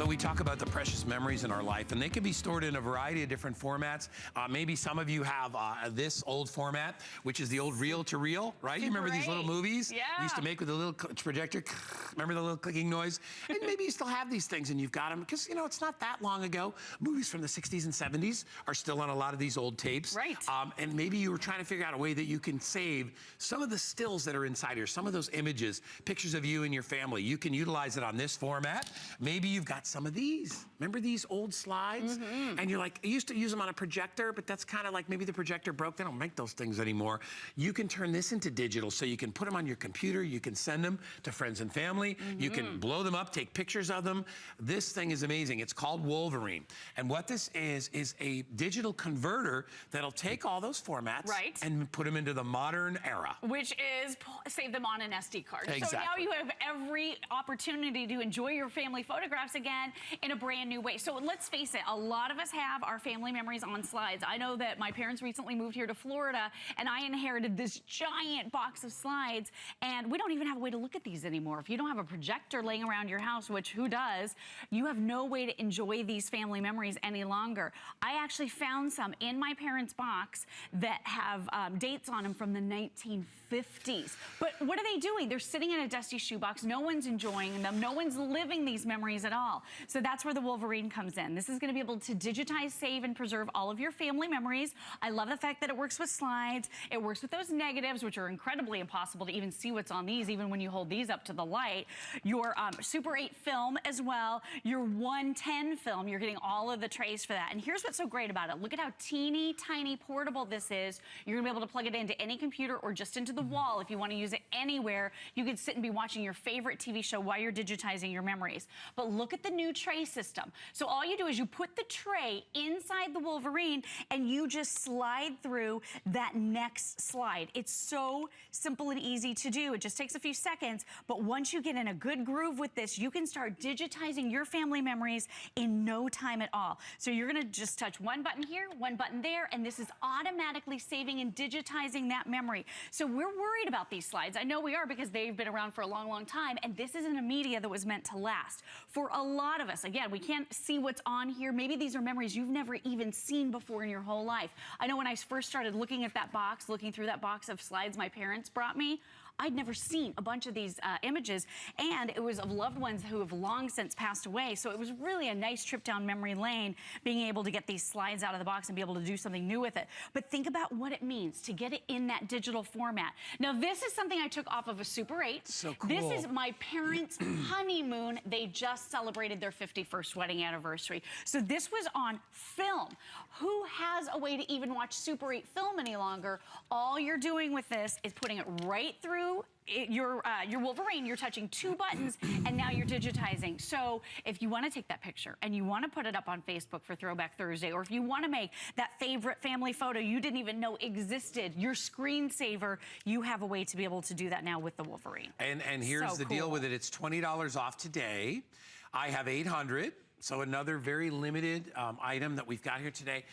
So we talk about the precious memories in our life, and they can be stored in a variety of different formats. Maybe some of you have this old format, which is the old reel-to-reel, right? You remember these little movies? Yeah. You used to make with a little projector. Remember the little clicking noise? And maybe you still have these things and you've got them, because, you know, it's not that long ago. Movies from the 60s and 70s are still on a lot of these old tapes. Right. And maybe you were trying to figure out a way that you can save some of the stills that are inside here, some of those images, pictures of you and your family. You can utilize it on this format. Maybe you've got some of these. Remember these old slides? And you're like, I used to use them on a projector, but that's kind of like maybe the projector broke. They don't make those things anymore. You can turn this into digital, so you can put them on your computer. You can send them to friends and family. You can blow them up, take pictures of them. This thing is amazing. It's called Wolverine. And what this is a digital converter that'll take all those formats and put them into the modern era. Which is save them on an SD card. Exactly. So now you have every opportunity to enjoy your family photographs again in a brand new way. So let's face it, a lot of us have our family memories on slides. I know that my parents recently moved here to Florida, and I inherited this giant box of slides, and we don't even have a way to look at these anymore. If you don't have a projector laying around your house, which who does, you have no way to enjoy these family memories any longer. I actually found some in my parents' box that have dates on them from the 1950s. But what are they doing? They're sitting in a dusty shoebox. No one's enjoying them. No one's living these memories at all. So that's where the Wolverine comes in. This is going to be able to digitize, save, and preserve all of your family memories. I love the fact that it works with slides. It works with those negatives, which are incredibly impossible to even see what's on these, even when you hold these up to the light. Your Super 8 film as well. Your 110 film. You're getting all of the trays for that. And here's what's so great about it. Look at how teeny tiny portable this is. You're going to be able to plug it into any computer or just into the wall if you want to use it anywhere. You could sit and be watching your favorite TV show while you're digitizing your memories. But look at the new tray system. So all you do is you put the tray inside the Wolverine and you just slide through that next slide. It's so simple and easy to do. It just takes a few seconds, but once you get in a good groove with this, you can start digitizing your family memories in no time at all. So you're gonna just touch one button here, one button there, and this is automatically saving and digitizing that memory. So we're worried about these slides. I know we are, because they've been around for a long, long time, and this isn't a media that was meant to last. For a lot of us, again, we can't see what's on here. Maybe these are memories you've never even seen before in your whole life. I know when I first started looking at that box, looking through that box of slides my parents brought me, I'd never seen a bunch of these images, and it was of loved ones who have long since passed away. So it was really a nice trip down memory lane, being able to get these slides out of the box and be able to do something new with it. But think about what it means to get it in that digital format. Now, this is something I took off of a Super 8. So cool. This is my parents' honeymoon. They just celebrated their 51st wedding anniversary. So this was on film. Who has a way to even watch Super 8 film any longer? All you're doing with this is putting it right through your Wolverine. You're touching two buttons, and now you're digitizing. So if you want to take that picture and you want to put it up on Facebook for Throwback Thursday, or if you want to make that favorite family photo you didn't even know existed, your screensaver, you have a way to be able to do that now with the Wolverine. And here's the deal with it. It's $20 off today. I have 800, so another very limited item that we've got here today.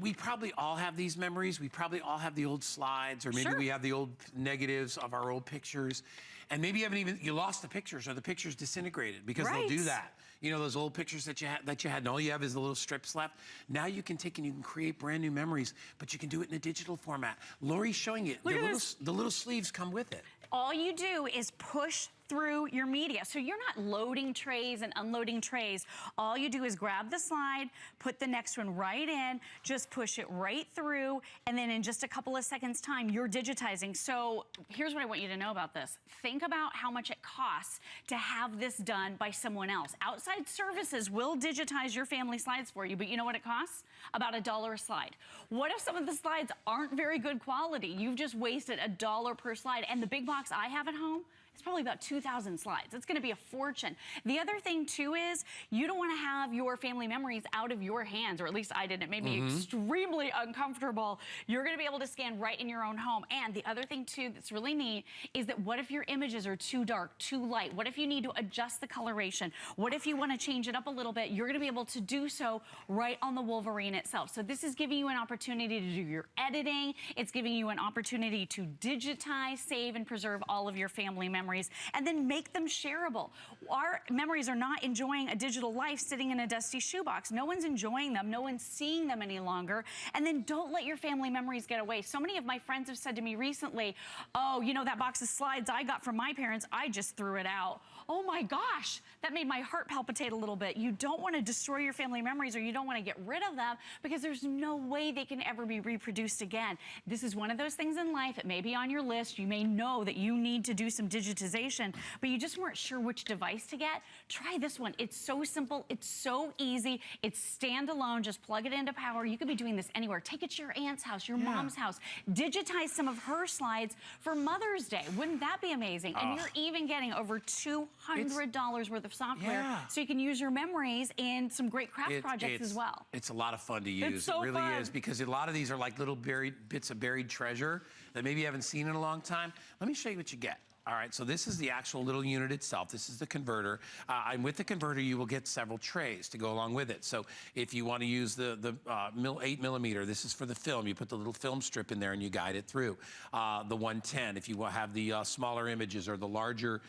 We probably all have these memories. We probably all have the old slides, or maybe we have the old negatives of our old pictures. And maybe you lost the pictures, or the pictures disintegrated, because they'll do that. You know, those old pictures that you had, and all you have is the little strips left. Now you can take and you can create brand new memories, but you can do it in a digital format. Lori's showing it. The little sleeves come with it. All you do is push through your media. So you're not loading trays and unloading trays. All you do is grab the slide, put the next one right in, just push it right through, and then in just a couple of seconds time, you're digitizing. So here's what I want you to know about this. Think about how much it costs to have this done by someone else. Outside services will digitize your family slides for you, but you know what it costs? About $1 a slide. What if some of the slides aren't very good quality? You've just wasted $1 per slide, and the big box I have at home, it's probably about 2,000 slides. It's gonna be a fortune. The other thing too is, you don't wanna have your family memories out of your hands, or at least I didn't. It made me extremely uncomfortable. You're gonna be able to scan right in your own home. And the other thing too that's really neat is that what if your images are too dark, too light? What if you need to adjust the coloration? What if you wanna change it up a little bit? You're gonna be able to do so right on the Wolverine itself. So this is giving you an opportunity to do your editing. It's giving you an opportunity to digitize, save, and preserve all of your family memories. memories, and then make them shareable. Our memories are not enjoying a digital life sitting in a dusty shoebox. No one's enjoying them. No one's seeing them any longer. And then don't let your family memories get away. So many of my friends have said to me recently, oh, you know, that box of slides I got from my parents, I just threw it out. Oh my gosh, that made my heart palpitate a little bit. You don't want to destroy your family memories, or you don't want to get rid of them, because there's no way they can ever be reproduced again. This is one of those things in life. It may be on your list. You may know that you need to do some digitization, but you just weren't sure which device to get. Try this one. It's so simple. It's so easy. It's standalone. Just plug it into power. You could be doing this anywhere. Take it to your aunt's house, your mom's house. Digitize some of her slides for Mother's Day. Wouldn't that be amazing? And you're even getting over $200 worth of software, so you can use your memories in some great craft projects as well. It's a lot of fun to use. It's so it really fun. is, because a lot of these are like little bits of buried treasure that maybe you haven't seen in a long time. Let me show you what you get. All right, so this is the actual little unit itself. This is the converter. And with the converter, you will get several trays to go along with it. So if you want to use the 8mm, this is for the film. You put the little film strip in there and you guide it through. The 110, if you have the smaller images or the larger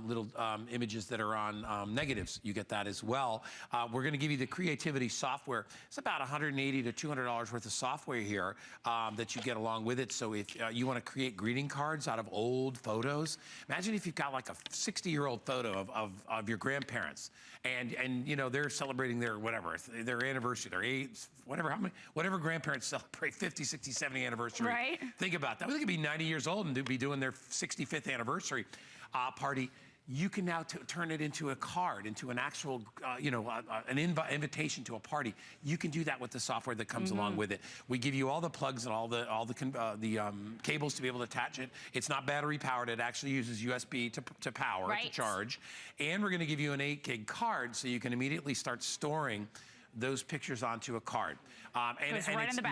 little images that are on negatives, you get that as well. We're going to give you the creativity software. It's about $180 to $200 worth of software here that you get along with it. So if you want to create greeting cards out of old photos, imagine if you've got like a 60-year-old photo of your grandparents, and you know, they're celebrating their whatever, their anniversary, their age, whatever grandparents celebrate, 50, 60, 70 anniversary. Right. Think about that. They could be 90 years old and be doing their 65th anniversary party. You can now turn it into a card, into an actual, you know, an invitation to a party. You can do that with the software that comes along with it. We give you all the plugs and all the cables to be able to attach it. It's not battery powered. It actually uses USB to power, to charge. And we're going to give you an 8 gig card, so you can immediately start storing those pictures onto a card. And it's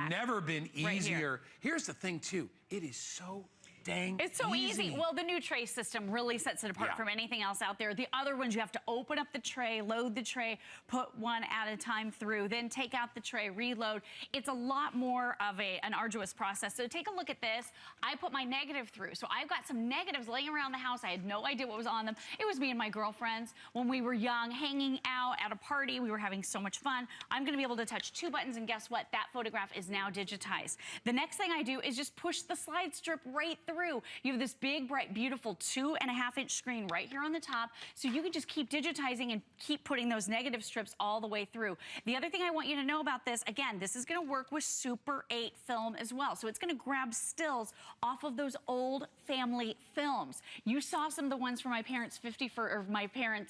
never been easier. Here's the thing, too. It is so it's so easy. Well, the new tray system really sets it apart from anything else out there. The other ones, you have to open up the tray, load the tray, put one at a time through, then take out the tray, reload. It's a lot more of an arduous process. So take a look at this. I put my negative through. So I've got some negatives laying around the house. I had no idea what was on them. It was me and my girlfriends when we were young, hanging out at a party. We were having so much fun. I'm going to be able to touch 2 buttons, and guess what? That photograph is now digitized. The next thing I do is just push the slide strip right through. You have this big, bright, beautiful 2.5-inch screen right here on the top, so you can just keep digitizing and keep putting those negative strips all the way through. The other thing I want you to know about this, again, this is going to work with Super 8 film as well, so it's going to grab stills off of those old family films. You saw some of the ones from my parents'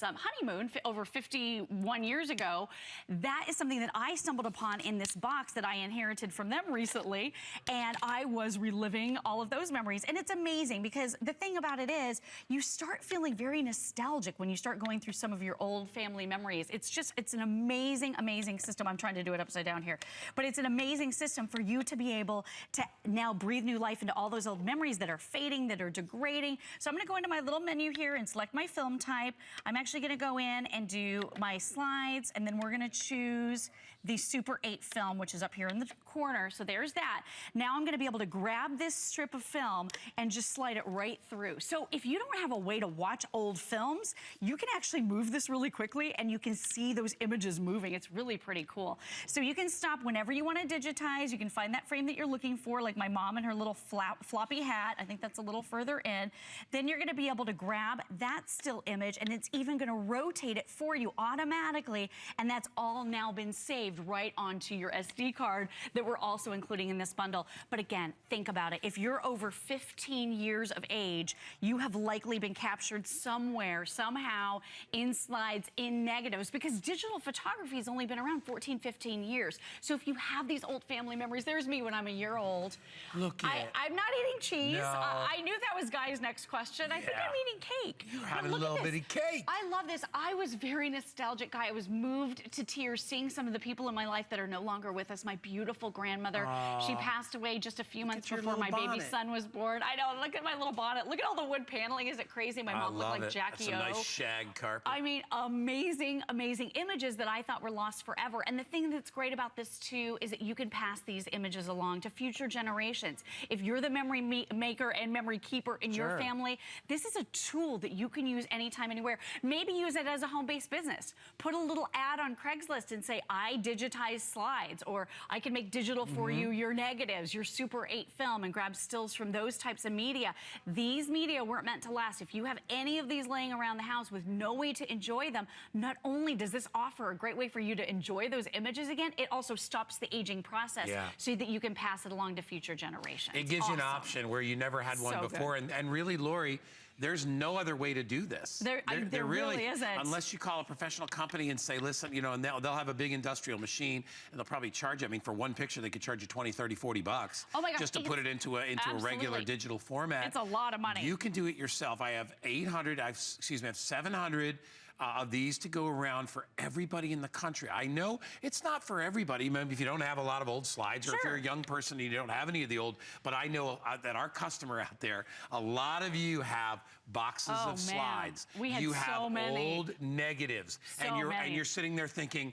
honeymoon over 51 years ago. That is something that I stumbled upon in this box that I inherited from them recently, and I was reliving all of those memories. And it's amazing, because the thing about it is you start feeling very nostalgic when you start going through some of your old family memories. It's an amazing, amazing system. I'm trying to do it upside down here. But it's an amazing system for you to be able to now breathe new life into all those old memories that are fading, that are degrading. So I'm going to go into my little menu here and select my film type. I'm actually going to go in and do my slides, and then we're going to choose the Super 8 film, which is up here in the corner. So there's that. Now I'm going to be able to grab this strip of film and just slide it right through. So if you don't have a way to watch old films, you can actually move this really quickly, and you can see those images moving. It's really pretty cool. So you can stop whenever you want to digitize. You can find that frame that you're looking for, like my mom and her little floppy hat. I think that's a little further in. Then you're going to be able to grab that still image, and it's even going to rotate it for you automatically, and that's all now been saved right onto your SD card that we're also including in this bundle. But again, think about it. If you're over 15 years of age, you have likely been captured somewhere, somehow, in slides, in negatives, because digital photography has only been around 14, 15 years. So if you have these old family memories, there's me when I'm a year old. Look at it. I'm not eating cheese. No. I knew that was Guy's next question. I think I'm eating cake. You're having a little bitty cake. I love this. I was very nostalgic, Guy. I was moved to tears seeing some of the people in my life that are no longer with us. My beautiful grandmother, she passed away just a few months before my baby son was born. I know. Look at my little bonnet. Look at all the wood paneling. Is it crazy? My mom looked like Jackie O. That's a nice shag carpet. I mean, amazing, amazing images that I thought were lost forever. And the thing that's great about this too is that you can pass these images along to future generations. If you're the memory maker and memory keeper in your family, this is a tool that you can use anytime, anywhere. Maybe use it as a home-based business. Put a little ad on Craigslist and say, I digitize slides, or I can make digital for you your negatives, your Super 8 film, and grab stills from those types of media. These media weren't meant to last. If you have any of these laying around the house with no way to enjoy them, not only does this offer a great way for you to enjoy those images again, it also stops the aging process so that you can pass it along to future generations. It gives you an option where you never had one before. And really, Lori, there's no other way to do this. There really isn't. Unless you call a professional company and say, listen, you know, and they'll have a big industrial machine, and they'll probably charge you. I mean, for one picture, they could charge you 20, 30, 40 bucks. Oh my gosh, just to put it into a regular digital format. It's a lot of money. You can do it yourself. I have 700 of these to go around for everybody in the country. I know it's not for everybody. Maybe if you don't have a lot of old slides, or if you're a young person and you don't have any of the old, but I know that our customer out there, a lot of you have boxes of slides. We had you so have many. old negatives, and you're sitting there thinking,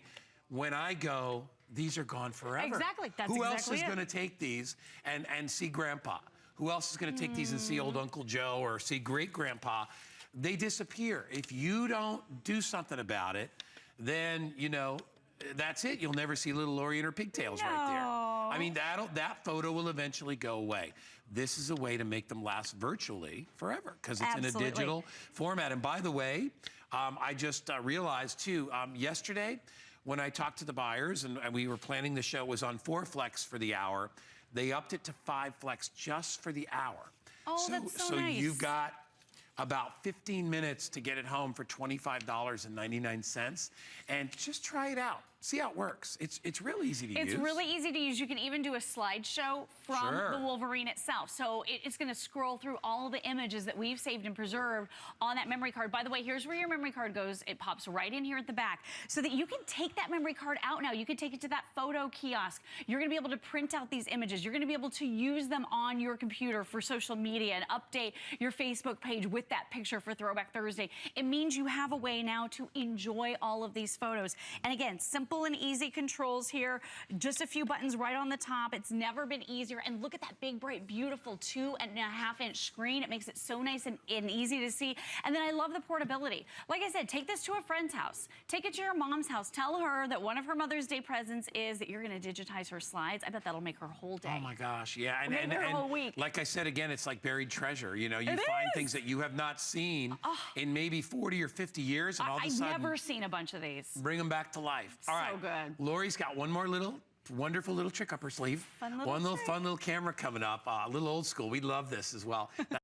when I go, these are gone forever. Exactly. That's Who exactly else is going to take these and see Grandpa? Who else is going to take these and see old Uncle Joe or see great Grandpa? They disappear. If you don't do something about it, then, you know, that's it. You'll never see little Lori in her pigtails right there. I mean, that photo will eventually go away. This is a way to make them last virtually forever, because it's in a digital format. And by the way, I just realized too, yesterday when I talked to the buyers and we were planning the show, it was on 4 flex for the hour. They upped it to 5 flex just for the hour. Oh, that's so nice. So you've got about 15 minutes to get it home for $25.99, and just try it out. See how it works. It's real easy to use. It's really easy to use. You can even do a slideshow from the Wolverine itself. So it's going to scroll through all the images that we've saved and preserved on that memory card. By the way, here's where your memory card goes. It pops right in here at the back so that you can take that memory card out now. You can take it to that photo kiosk. You're going to be able to print out these images. You're going to be able to use them on your computer for social media and update your Facebook page with that picture for Throwback Thursday. It means you have a way now to enjoy all of these photos. And again, simple and easy controls here. Just a few buttons right on the top. It's never been easier. And look at that big, bright, beautiful 2.5-inch screen. It makes it so nice and easy to see. And then I love the portability. Like I said, take this to a friend's house. Take it to your mom's house. Tell her that one of her Mother's Day presents is that you're going to digitize her slides. I bet that'll make her whole day. Oh my gosh, yeah. And her whole week. Like I said, again, it's like buried treasure. You know, you find things that you have not seen in maybe 40 or 50 years, and all of a sudden, I've never seen a bunch of these. Bring them back to life. All right. So good. Lori's got one more wonderful little trick up her sleeve. Fun little camera coming up. A little old school. We love this as well.